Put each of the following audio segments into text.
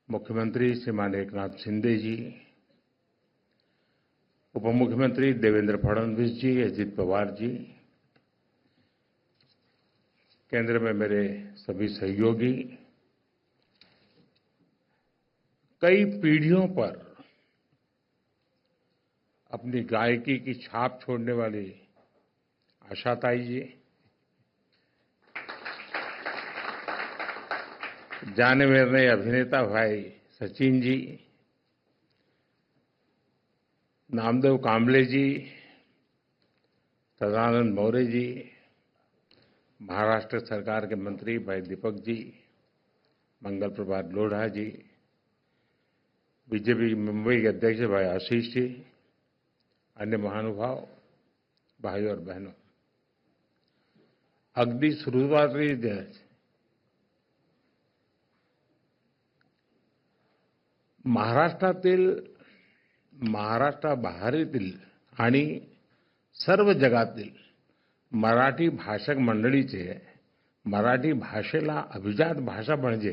मुख्यमंत्री श्रीमान एकनाथ शिंदे जी, उप मुख्यमंत्री देवेंद्र फडणवीस जी, अजित पवार जी, केंद्र में मेरे सभी सहयोगी, कई पीढ़ियों पर अपनी गायकी की छाप छोड़ने वाली आशाताई जी, जाने माने अभिनेता भाई सचिन जी, नामदेव कांबले जी, सदानंद मौर्य जी, महाराष्ट्र सरकार के मंत्री भाई दीपक जी, मंगल प्रभात लोढ़ा जी, बीजेपी मुंबई के अध्यक्ष भाई आशीष जी, अन्य महानुभाव भाइयों और बहनों, अगदी सुरुवातीलाच महाराष्ट्राबाहेरील आणि सर्व जगातील मराठी भाषक मंडळीचे मराठी भाषेला अभिजात भाषा म्हणजे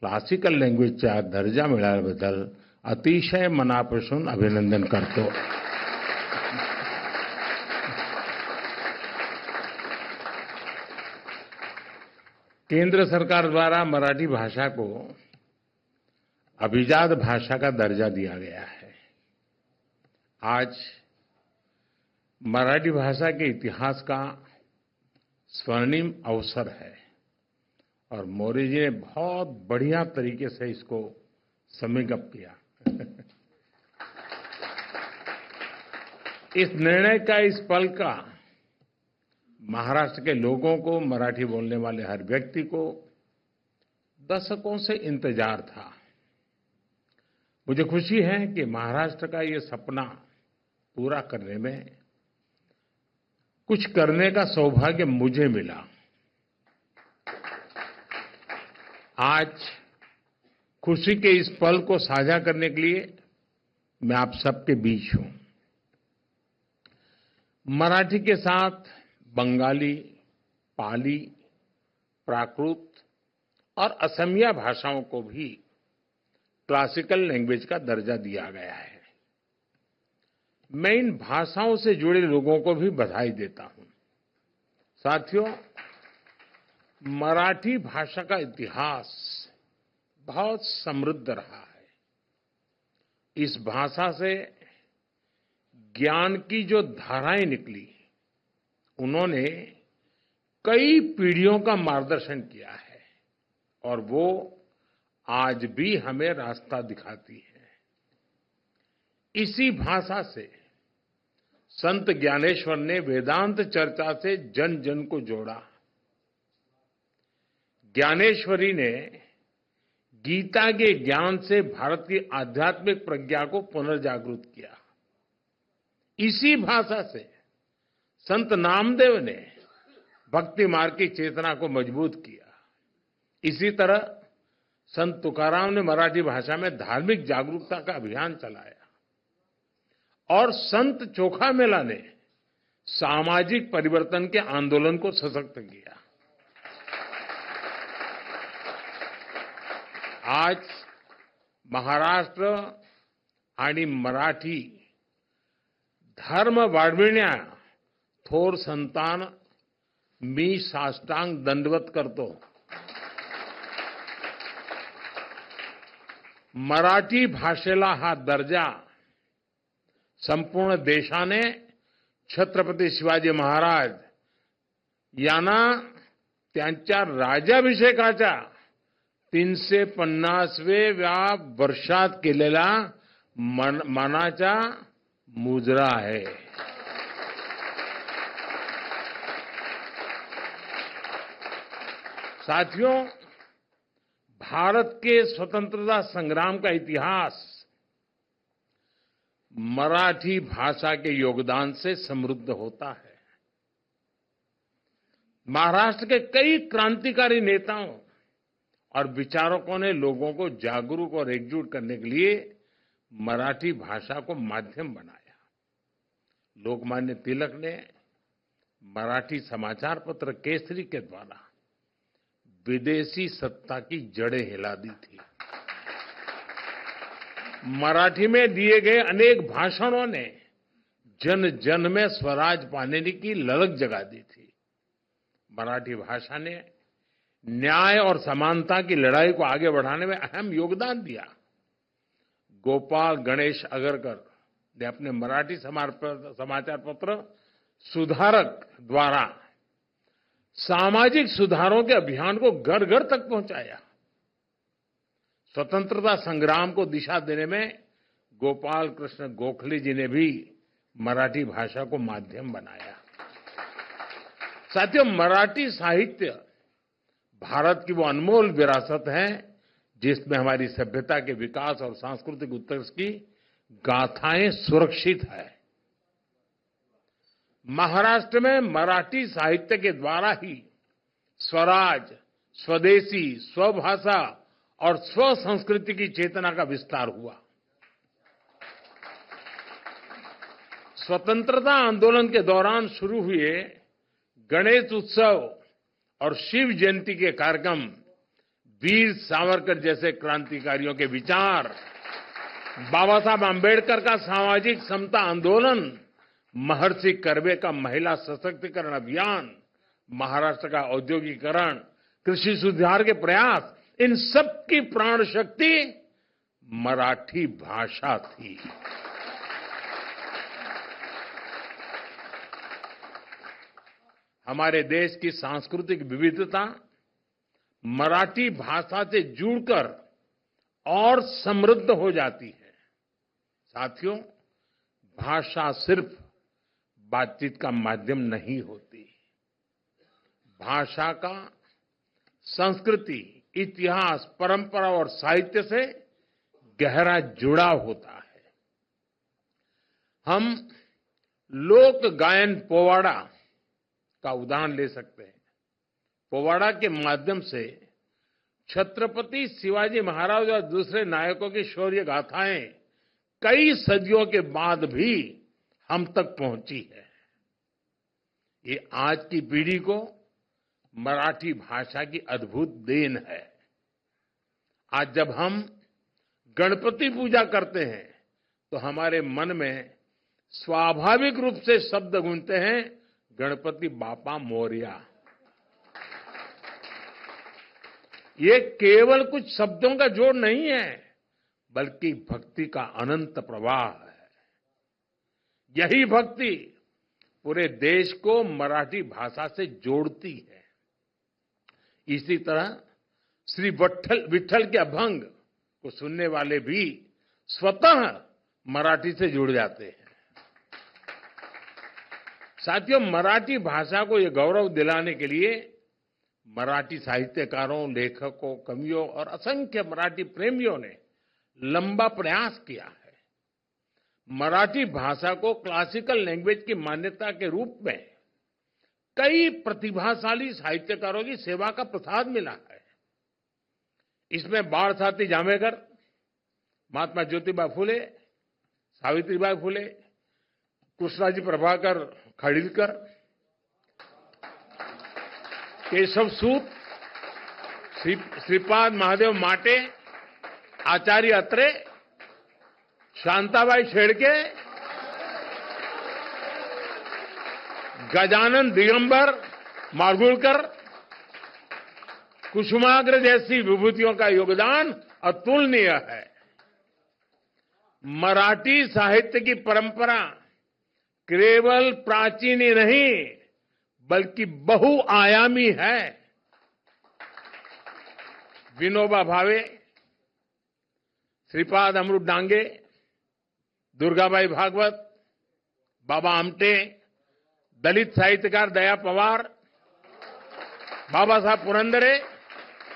क्लासिकल लँग्वेजचा दर्जा मिळाल्याबद्दल अतिशय मनापासून अभिनंदन करतो. केंद्र सरकार द्वारा मराठी भाषा को अभिजात भाषा का दर्जा दिया गया है. आज मराठी भाषा के इतिहास का स्वर्णिम अवसर है और मौर्य जी ने बहुत बढ़िया तरीके से इसको समेटअप किया. इस निर्णय का, इस पल का महाराष्ट्र के लोगों को, मराठी बोलने वाले हर व्यक्ति को दशकों से इंतजार था. मुझे खुशी है कि महाराष्ट्र का ये सपना पूरा करने में कुछ करने का सौभाग्य मुझे मिला. आज खुशी के इस पल को साझा करने के लिए मैं आप सबके बीच हूं. मराठी के साथ बंगाली, पाली, प्राकृत और असमिया भाषाओं को भी क्लासिकल लैंग्वेज का दर्जा दिया गया है. मैं इन भाषाओं से जुड़े लोगों को भी बधाई देता हूं. साथियों, मराठी भाषा का इतिहास बहुत समृद्ध रहा है. इस भाषा से ज्ञान की जो धाराएं निकली, उन्होंने कई पीढ़ियों का मार्गदर्शन किया है और वो आज भी हमें रास्ता दिखाती है. इसी भाषा से संत ज्ञानेश्वर ने वेदांत चर्चा से जन जन को जोड़ा. ज्ञानेश्वरी ने गीता के ज्ञान से भारत की आध्यात्मिक प्रज्ञा को पुनर्जागृत किया. इसी भाषा से संत नामदेव ने भक्ति मार्ग की चेतना को मजबूत किया. इसी तरह संत तुकाराम ने मराठी भाषा में धार्मिक जागरूकता का अभियान चलाया और संत चोखा मेला ने सामाजिक परिवर्तन के आंदोलन को सशक्त किया. आज महाराष्ट्र आणि मराठी धर्म वाढविण्या थोर संतान मी साष्टांग दंडवत करतो. मराठी भाषेला हा दर्जा संपूर्ण देशाने छत्रपती शिवाजी महाराज यांना त्यांच्या राज्याभिषेकाच्या 350व्या वर्षात केलेला मानाचा मुजरा आहे. साथियों, भारत के स्वतंत्रता संग्राम का इतिहास मराठी भाषा के योगदान से समृद्ध होता है. महाराष्ट्र के कई क्रांतिकारी नेताओं और विचारकों ने लोगों को जागरूक और एकजुट करने के लिए मराठी भाषा को माध्यम बनाया. लोकमान्य तिलक ने मराठी समाचार पत्र केसरी के द्वारा विदेशी सत्ता की जड़ें हिला दी थी. मराठी में दिए गए अनेक भाषणों ने जन जन में स्वराज पाने की ललक जगा दी थी। मराठी भाषा ने न्याय और समानता की लड़ाई को आगे बढ़ाने में अहम योगदान दिया। गोपाल गणेश अगरकर ने अपने मराठी समाचार पत्र सुधारक द्वारा सामाजिक सुधारों के अभियान को घर घर तक पहुंचाया। स्वतंत्रता संग्राम को दिशा देने में गोपाल कृष्ण गोखले जी ने भी मराठी भाषा को माध्यम बनाया। साथियों, मराठी साहित्य भारत की वो अनमोल विरासत है जिसमें हमारी सभ्यता के विकास और सांस्कृतिक उत्कर्ष की गाथाएं सुरक्षित है। महाराष्ट्र में मराठी साहित्य के द्वारा ही स्वराज, स्वदेशी, स्वभाषा और स्व संस्कृति की चेतना का विस्तार हुआ। स्वतंत्रता आंदोलन के दौरान शुरू हुए गणेश उत्सव और शिव जयंती के कार्यक्रम, वीर सावरकर जैसे क्रांतिकारियों के विचार, बाबा साहब आंबेडकर का सामाजिक समता आंदोलन, महर्षि कर्वे का महिला सशक्तिकरण अभियान, महाराष्ट्र का औद्योगिकरण, कृषि सुधार के प्रयास, इन सब की प्राण शक्ति मराठी भाषा थी। हमारे देश की सांस्कृतिक विविधता मराठी भाषा से जुड़कर और समृद्ध हो जाती है। साथियों, भाषा सिर्फ बातचीत का माध्यम नहीं होती। भाषा का संस्कृति, इतिहास, परंपरा और साहित्य से गहरा जुड़ाव होता है। हम लोक गायन पोवाड़ा का उदाहरण ले सकते हैं। पोवाड़ा के माध्यम से छत्रपति शिवाजी महाराज और दूसरे नायकों की शौर्य गाथाएं कई सदियों के बाद भी हम तक पहुंची है। ये आज की पीढ़ी को मराठी भाषा की अद्भुत देन है। आज जब हम गणपति पूजा करते हैं तो हमारे मन में स्वाभाविक रूप से शब्द गूंजते हैं, गणपति बापा मोरया। ये केवल कुछ शब्दों का जोड़ नहीं है, बल्कि भक्ति का अनंत प्रवाह है। यही भक्ति पूरे देश को मराठी भाषा से जोड़ती है। इसी तरह श्री विट्ठल के अभंग को सुनने वाले भी स्वतः मराठी से जुड़ जाते हैं। साथियों, मराठी भाषा को यह गौरव दिलाने के लिए मराठी साहित्यकारों, लेखकों, कवियों और असंख्य मराठी प्रेमियों ने लंबा प्रयास किया है। मराठी भाषा को क्लासिकल लैंग्वेज की मान्यता के रूप में कई प्रतिभाशाली साहित्यकारों की सेवा का प्रसाद मिला है। इसमें बाळ साती जांभेकर, महात्मा ज्योतिबा फुले, सावित्रीबाई फुले, कृष्णाजी प्रभाकर खाडिलकर, केशव सूत, श्रीपाद महादेव माटे, आचार्य अत्रे, शांताबाई शेडके, गजानन दिगंबर माडगूळकर, कुसुमाग्र जैसी विभूतियों का योगदान अतुलनीय है। मराठी साहित्य की परंपरा केवल प्राचीन ही नहीं बल्कि बहुआयामी है। विनोबा भावे, श्रीपाद अमृत डांगे, दुर्गाबाई भागवत, बाबा आमटे, दलित साहित्यकार दया पवार, बाबा साहब पुरंदरे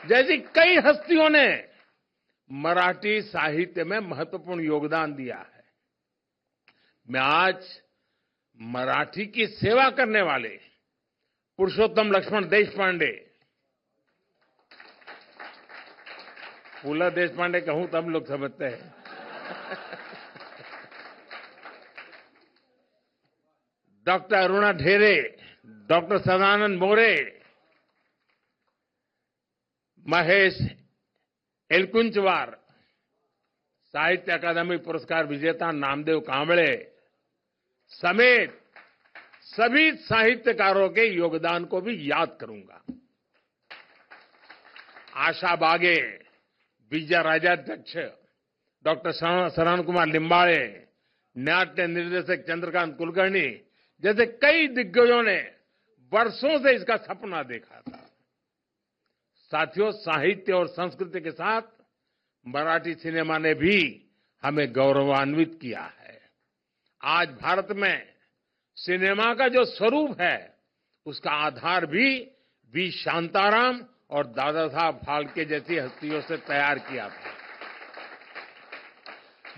जैसी कई हस्तियों ने मराठी साहित्य में महत्वपूर्ण योगदान दिया है। मैं आज मराठी की सेवा करने वाले पुरुषोत्तम लक्ष्मण देशपांडे, पुला देशपांडे कहूं तब लोग समझते हैं, डॉक्टर अरुणा ढेरे, डॉक्टर सदानंद मोरे, महेश एलकुंचवार, साहित्य अकादमी पुरस्कार विजेता नामदेव कांबळे समेत सभी साहित्यकारों के योगदान को भी याद करूंगा। आशा बागे, विजय राजाध्यक्ष, डॉक्टर शरण कुमार लिंबाळे, नाट्य निर्देशक चंद्रकांत कुलकर्णी जैसे कई दिग्गजों ने वर्षों से इसका सपना देखा था। साथियों, साहित्य और संस्कृति के साथ मराठी सिनेमा ने भी हमें गौरवान्वित किया है। आज भारत में सिनेमा का जो स्वरूप है, उसका आधार भी वी शांताराम और दादा साहब फाल्के जैसी हस्तियों से तैयार किया था।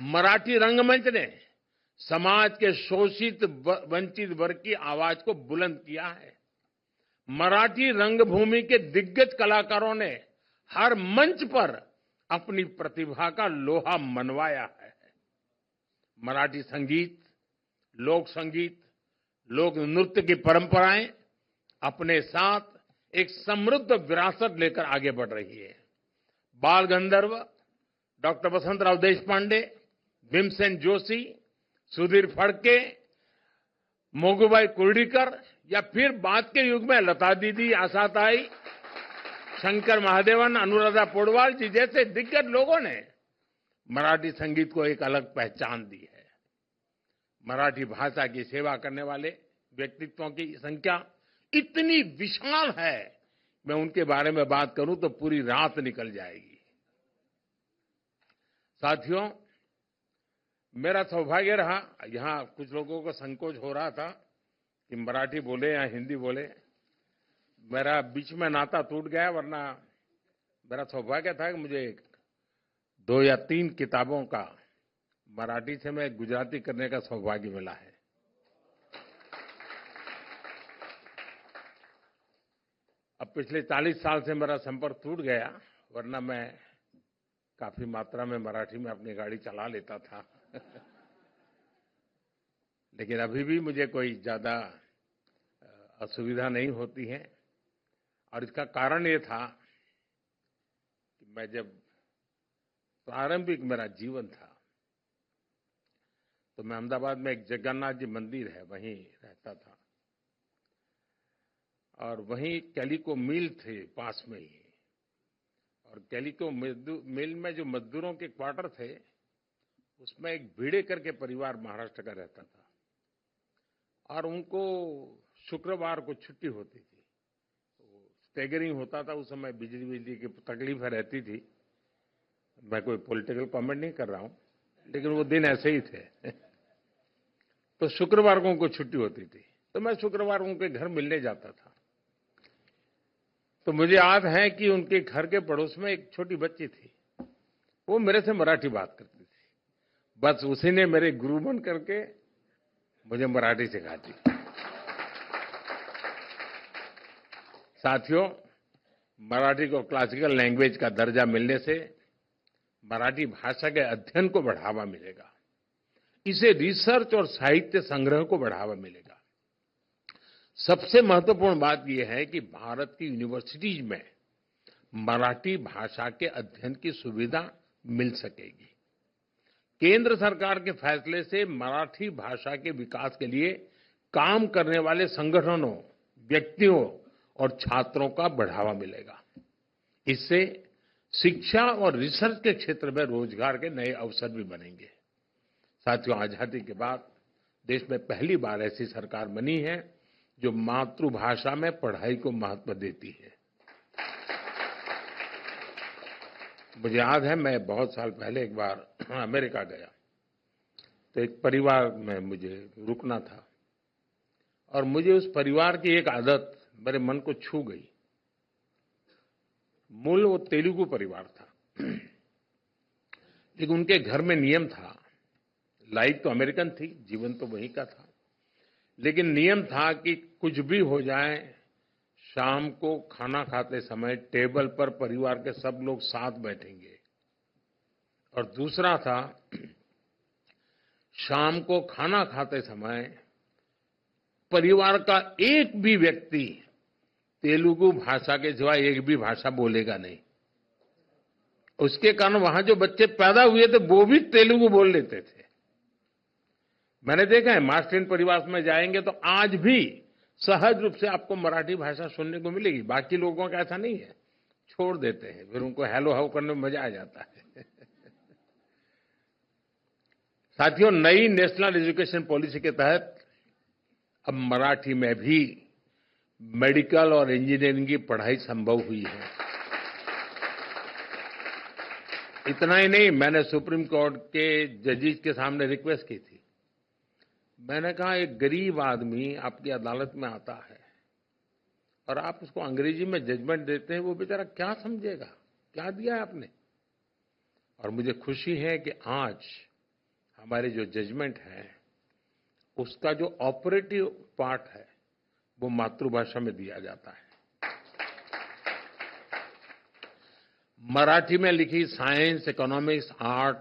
मराठी रंगमंच ने समाज के शोषित वंचित वर्ग की आवाज को बुलंद किया है। मराठी रंगभूमि के दिग्गज कलाकारों ने हर मंच पर अपनी प्रतिभा का लोहा मनवाया है। मराठी संगीत, लोक संगीत, लोक नृत्य की परंपराएं अपने साथ एक समृद्ध विरासत लेकर आगे बढ़ रही है। बाल गंधर्व डॉक्टर वसंतराव देशपांडे, भीमसेन जोशी, सुधीर फडके, मोगूबाई कुर्डीकर या फिर बाद के युग में लता दीदी, आशाताई, शंकर महादेवन, अनुराधा पौडवाल जी जैसे दिग्गज लोगों ने मराठी संगीत को एक अलग पहचान दी है। मराठी भाषा की सेवा करने वाले व्यक्तित्वों की संख्या इतनी विशाल है, मैं उनके बारे में बात करूं तो पूरी रात निकल जाएगी। साथियों, मेरा सौभाग्य रहा, यहां कुछ लोगों को संकोच हो रहा था कि मराठी बोले या हिंदी बोले। मेरा बीच में नाता टूट गया, वरना मेरा सौभाग्य था कि मुझे 2 या 3 किताबों का मराठी से मैं गुजराती करने का सौभाग्य मिला है। अब पिछले 40 साल से मेरा संपर्क टूट गया, वरना मैं काफी मात्रा में मराठी में अपनी गाड़ी चला लेता था। लेकिन अभी भी मुझे कोई ज्यादा असुविधा नहीं होती है, और इसका कारण ये था कि मैं जब प्रारंभिक मेरा जीवन था तो मैं अहमदाबाद में एक जगन्नाथ जी मंदिर है, वहीं रहता था, और वहीं कैलिको मिल थे पास में ही, और कैलिको मिल में जो मजदूरों के क्वार्टर थे, उसमें एक भिड़ेकर के परिवार महाराष्ट्र का रहता था, और उनको शुक्रवार को छुट्टी होती थी। स्टैगरिंग होता था उस समय, बिजली की तकलीफ रहती थी। मैं कोई पॉलिटिकल कमेंट नहीं कर रहा हूं, लेकिन वो दिन ऐसे ही थे। तो शुक्रवार को उनको छुट्टी होती थी, तो मैं शुक्रवार उनके घर मिलने जाता था। तो मुझे याद है कि उनके घर के पड़ोस में एक छोटी बच्ची थी, वो मेरे से मराठी बात करती थी। बस उसी ने मेरे गुरु बन करके मुझे मराठी सिखा दी। साथियों, मराठी को क्लासिकल लैंग्वेज का दर्जा मिलने से मराठी भाषा के अध्ययन को बढ़ावा मिलेगा, इसे रिसर्च और साहित्य संग्रह को बढ़ावा मिलेगा। सबसे महत्वपूर्ण बात यह है कि भारत की यूनिवर्सिटीज में मराठी भाषा के अध्ययन की सुविधा मिल सकेगी। केंद्र सरकार के फैसले से मराठी भाषा के विकास के लिए काम करने वाले संगठनों, व्यक्तियों और छात्रों का बढ़ावा मिलेगा। इससे शिक्षा और रिसर्च के क्षेत्र में रोजगार के नए अवसर भी बनेंगे। साथियों, आजादी के बाद देश में पहली बार ऐसी सरकार बनी है जो मातृभाषा में पढ़ाई को महत्व देती है। मुझे याद है, मैं बहुत साल पहले एक बार अमेरिका गया, तो एक परिवार में मुझे रुकना था, और मुझे उस परिवार की एक आदत मेरे मन को छू गई। मूल वो तेलुगु परिवार था, लेकिन उनके घर में नियम था, लाइफ तो अमेरिकन थी, जीवन तो वहीं का था, लेकिन नियम था कि कुछ भी हो जाए, शाम को खाना खाते समय टेबल पर परिवार के सब लोग साथ बैठेंगे। और दूसरा था, शाम को खाना खाते समय परिवार का एक भी व्यक्ति तेलुगु भाषा के सिवाय एक भी भाषा बोलेगा नहीं। उसके कारण वहां जो बच्चे पैदा हुए थे वो भी तेलुगु बोल लेते थे। मैंने देखा है महाराष्ट्रीयन परिवार में जाएंगे तो आज भी सहज रूप से आपको मराठी भाषा सुनने को मिलेगी। बाकी लोगों का ऐसा नहीं है, छोड़ देते हैं, फिर उनको हेलो हाउ करने में मजा आ जाता है। साथियों, नई नेशनल एजुकेशन पॉलिसी के तहत अब मराठी में भी मेडिकल और इंजीनियरिंग की पढ़ाई संभव हुई है। इतना ही नहीं, मैंने सुप्रीम कोर्ट के जजेस के सामने रिक्वेस्ट की थी। मैंने कहा एक गरीब आदमी आपकी अदालत में आता है और आप उसको अंग्रेजी में जजमेंट देते हैं, वो बेचारा क्या समझेगा, क्या दिया है आपने। और मुझे खुशी है कि आज हमारे जो जजमेंट है उसका जो ऑपरेटिव पार्ट है वो मातृभाषा में दिया जाता है। मराठी में लिखी साइंस, इकोनॉमिक्स, आर्ट,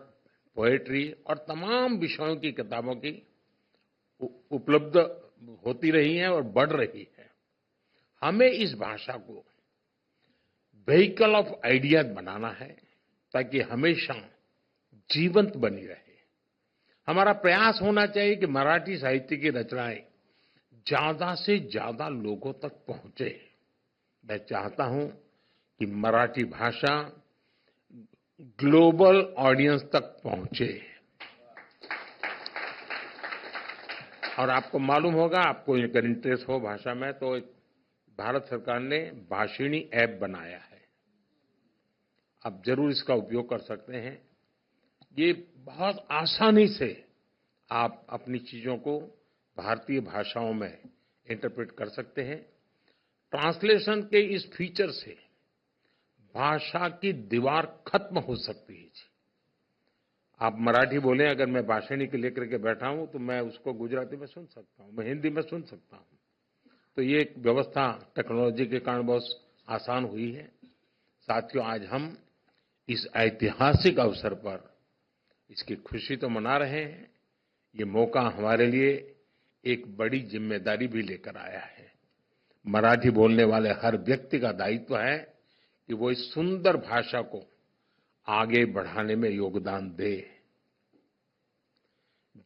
पोएट्री और तमाम विषयों की किताबों की उपलब्ध होती रही है और बढ़ रही है। हमें इस भाषा को व्हीकल ऑफ आइडियाज बनाना है ताकि हमेशा जीवंत बनी रहे। हमारा प्रयास होना चाहिए कि मराठी साहित्य की रचनाएं ज्यादा से ज्यादा लोगों तक पहुंचे। मैं चाहता हूं कि मराठी भाषा ग्लोबल ऑडियंस तक पहुंचे। और आपको मालूम होगा, आपको अगर इंटरेस्ट हो भाषा में, तो भारत सरकार ने भाषिणी ऐप बनाया है। आप जरूर इसका उपयोग कर सकते हैं। ये बहुत आसानी से आप अपनी चीजों को भारतीय भाषाओं में इंटरप्रेट कर सकते हैं। ट्रांसलेशन के इस फीचर से भाषा की दीवार खत्म हो सकती है। आप मराठी बोलें, अगर मैं भाषिणी के लेकर के बैठा हूं तो मैं उसको गुजराती में सुन सकता हूं, मैं हिंदी में सुन सकता हूं। तो ये एक व्यवस्था टेक्नोलॉजी के कारण बहुत आसान हुई है। साथियों, आज हम इस ऐतिहासिक अवसर पर इसकी खुशी तो मना रहे हैं, ये मौका हमारे लिए एक बड़ी जिम्मेदारी भी लेकर आया है। मराठी बोलने वाले हर व्यक्ति का दायित्व है कि वो इस सुंदर भाषा को आगे बढ़ाने में योगदान दे।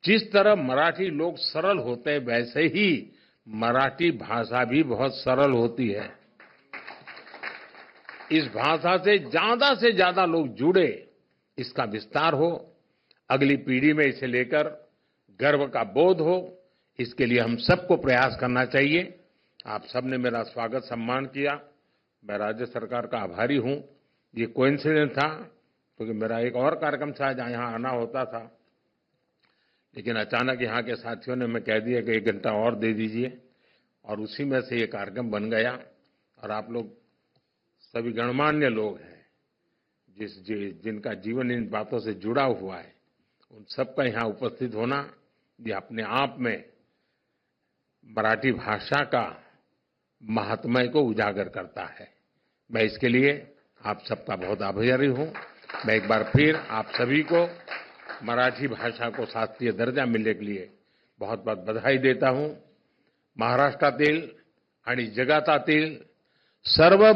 जिस तरह मराठी लोग सरल होते हैं, वैसे ही मराठी भाषा भी बहुत सरल होती है। इस भाषा से ज्यादा लोग जुड़े, इसका विस्तार हो, अगली पीढ़ी में इसे लेकर गर्व का बोध हो, इसके लिए हम सबको प्रयास करना चाहिए। आप सबने मेरा स्वागत सम्मान किया, मैं राज्य सरकार का आभारी हूं। ये कोइंसिडेंस था क्योंकि मेरा एक और कार्यक्रम था जहां यहां आना होता था, लेकिन अचानक यहाँ के साथियों ने मैं कह दिया कि 1 घंटा और दे दीजिए, और उसी में से ये कार्यक्रम बन गया। और आप लोग सभी गणमान्य लोग हैं जिनका जीवन इन बातों से जुड़ा हुआ है, उन सबका यहाँ उपस्थित होना ये अपने आप में मराठी भाषा का महात्म्य को उजागर करता है। मैं इसके लिए आप सबका बहुत आभारी हूं। मैं एक बार फिर आप सभी को मराठी भाषा को शास्त्रीय दर्जा मिलने के लिए बहुत बहुत बधाई देता हूं। महाराष्ट्रातील आणि जगातातील सर्व